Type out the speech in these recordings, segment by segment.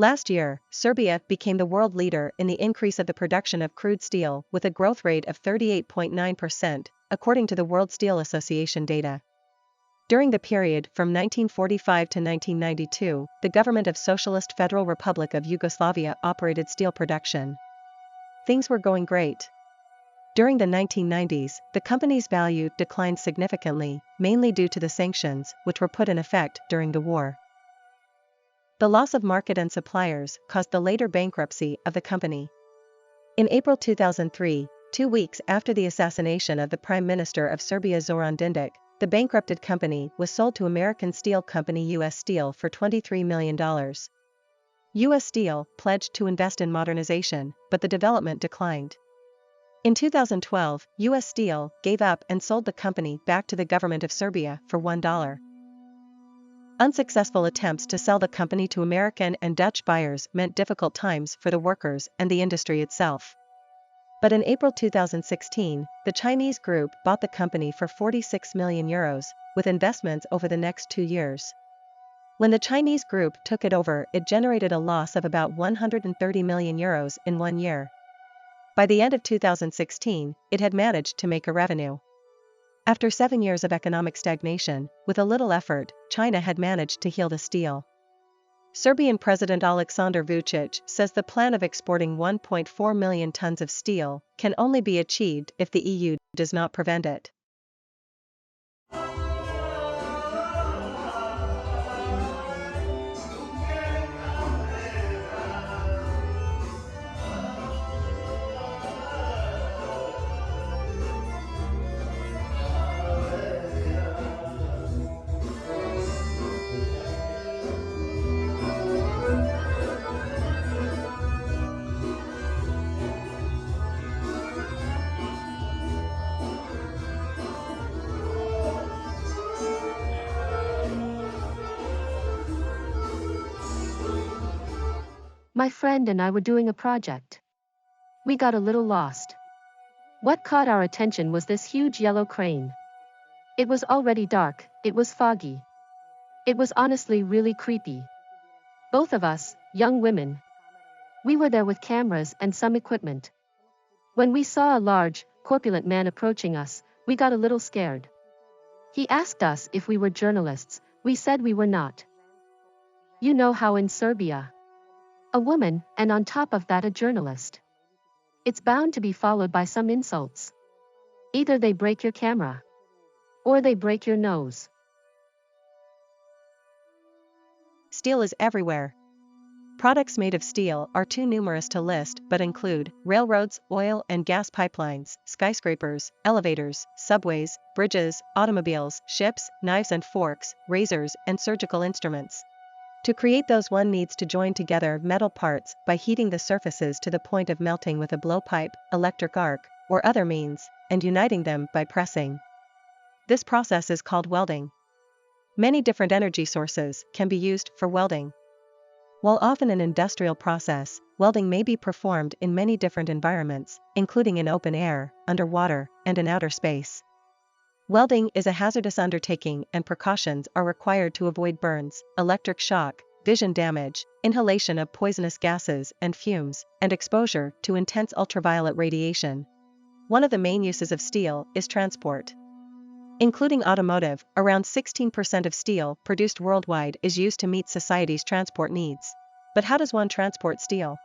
Last year, Serbia became the world leader in the increase of the production of crude steel with a growth rate of 38.9%, according to the World Steel Association data. During the period from 1945 to 1992, the government of Socialist Federal Republic of Yugoslavia operated steel production. Things were going great. During the 1990s, the company's value declined significantly, mainly due to the sanctions, which were put in effect during the war. The loss of market and suppliers caused the later bankruptcy of the company. In April 2003, 2 weeks after the assassination of the Prime Minister of Serbia Zoran Đinđić, the bankrupted company was sold to American steel company U.S. Steel for $23 million. U.S. Steel pledged to invest in modernization, but the development declined. In 2012, U.S. Steel gave up and sold the company back to the government of Serbia for $1. Unsuccessful attempts to sell the company to American and Dutch buyers meant difficult times for the workers and the industry itself. But in April 2016, the Chinese group bought the company for €46 million, with investments over the next 2 years. When the Chinese group took it over, it generated a loss of about €130 million in 1 year. By the end of 2016, it had managed to make a revenue. After 7 years of economic stagnation, with a little effort, China had managed to heal the steel. Serbian President Aleksandar Vučić says the plan of exporting 1.4 million tons of steel can only be achieved if the EU does not prevent it. My friend and I were doing a project. We got a little lost. What caught our attention was this huge yellow crane. It was already dark, it was foggy. It was honestly really creepy. Both of us, young women. We were there with cameras and some equipment. When we saw a large, corpulent man approaching us, we got a little scared. He asked us if we were journalists. We said we were not. You know how in Serbia, a woman, and on top of that a journalist, it's bound to be followed by some insults. Either they break your camera, or they break your nose. Steel is everywhere. Products made of steel are too numerous to list but include railroads, oil and gas pipelines, skyscrapers, elevators, subways, bridges, automobiles, ships, knives and forks, razors and surgical instruments. To create those, one needs to join together metal parts by heating the surfaces to the point of melting with a blowpipe, electric arc, or other means, and uniting them by pressing. This process is called welding. Many different energy sources can be used for welding. While often an industrial process, welding may be performed in many different environments, including in open air, underwater, and in outer space. Welding is a hazardous undertaking and precautions are required to avoid burns, electric shock, vision damage, inhalation of poisonous gases and fumes, and exposure to intense ultraviolet radiation. One of the main uses of steel is transport. Including automotive, around 16% of steel produced worldwide is used to meet society's transport needs. But how does one transport steel?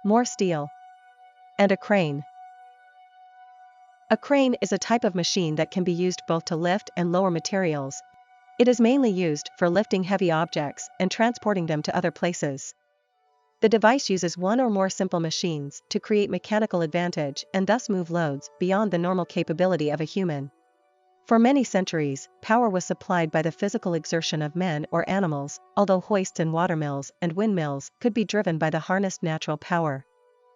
More steel. And a crane. A crane is a type of machine that can be used both to lift and lower materials. It is mainly used for lifting heavy objects and transporting them to other places. The device uses one or more simple machines to create mechanical advantage and thus move loads beyond the normal capability of a human. For many centuries, power was supplied by the physical exertion of men or animals, although hoists and watermills and windmills could be driven by the harnessed natural power.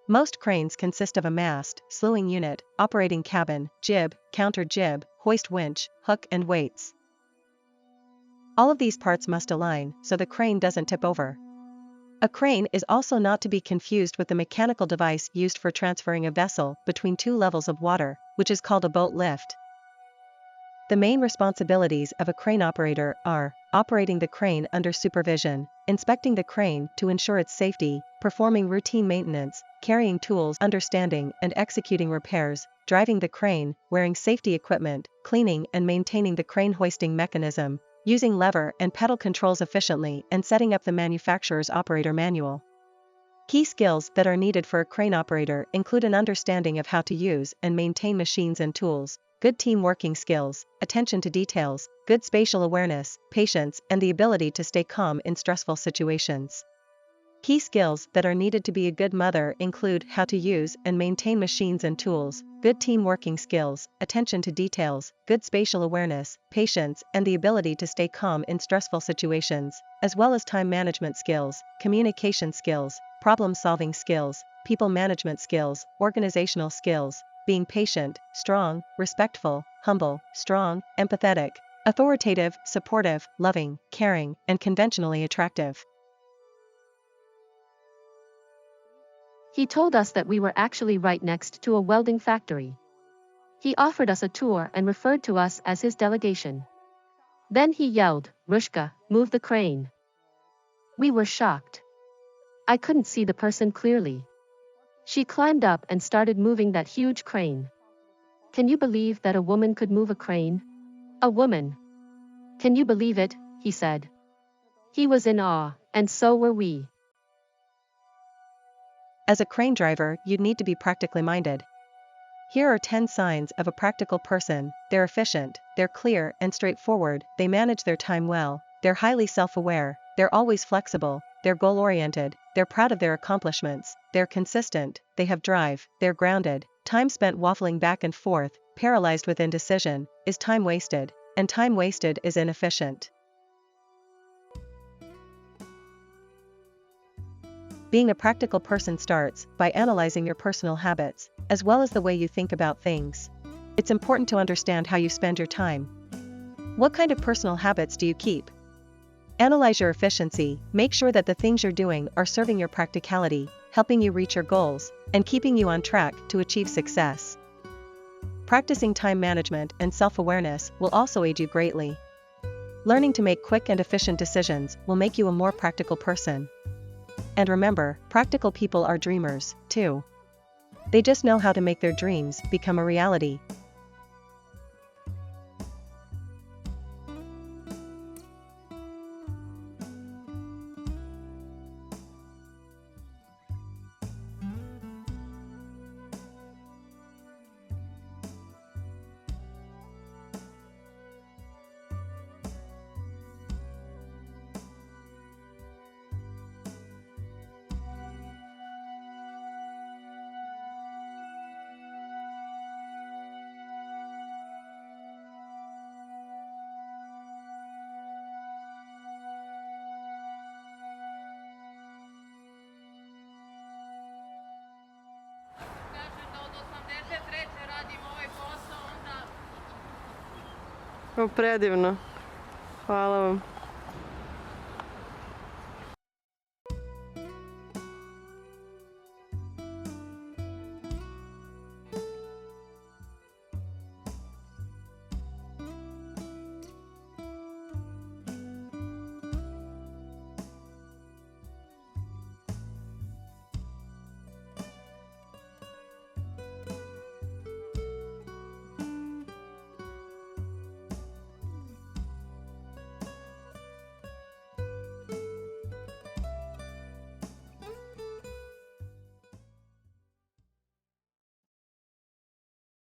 Most cranes consist of a mast, slewing unit, operating cabin, jib, counter jib, hoist winch, hook and weights. All of these parts must align so the crane doesn't tip over. A crane is also not to be confused with the mechanical device used for transferring a vessel between 2 levels of water, which is called a boat lift. The main responsibilities of a crane operator are operating the crane under supervision, inspecting the crane to ensure its safety, performing routine maintenance, carrying tools, understanding and executing repairs, driving the crane, wearing safety equipment, cleaning and maintaining the crane hoisting mechanism, using lever and pedal controls efficiently, and setting up the manufacturer's operator manual. Key skills that are needed for a crane operator include an understanding of how to use and maintain machines and tools, good team working skills, attention to details, good spatial awareness, patience, and the ability to stay calm in stressful situations. Key skills that are needed to be a good mother include how to use and maintain machines and tools, good team working skills, attention to details, good spatial awareness, patience, and the ability to stay calm in stressful situations, as well as time management skills, communication skills, problem-solving skills, people management skills, organizational skills, being patient, strong, respectful, humble, strong, empathetic, authoritative, supportive, loving, caring, and conventionally attractive. He told us that we were actually right next to a welding factory. He offered us a tour and referred to us as his delegation. Then he yelled, "Ruška, move the crane." We were shocked. I couldn't see the person clearly. She climbed up and started moving that huge crane. Can you believe that a woman could move a crane? A woman. Can you believe it? He said. He was in awe, and so were we. As a crane driver, you'd need to be practically minded. Here are 10 signs of a practical person. They're efficient, they're clear and straightforward, they manage their time well, they're highly self-aware, they're always flexible, they're goal-oriented, they're proud of their accomplishments, they're consistent, they have drive, they're grounded. Time spent waffling back and forth, paralyzed with indecision, is time wasted, and time wasted is inefficient. Being a practical person starts by analyzing your personal habits, as well as the way you think about things. It's important to understand how you spend your time. What kind of personal habits do you keep? Analyze your efficiency, make sure that the things you're doing are serving your practicality, helping you reach your goals, and keeping you on track to achieve success. Practicing time management and self-awareness will also aid you greatly. Learning to make quick and efficient decisions will make you a more practical person. And remember, practical people are dreamers, too. They just know how to make their dreams become a reality. Predivno. Hvala vam.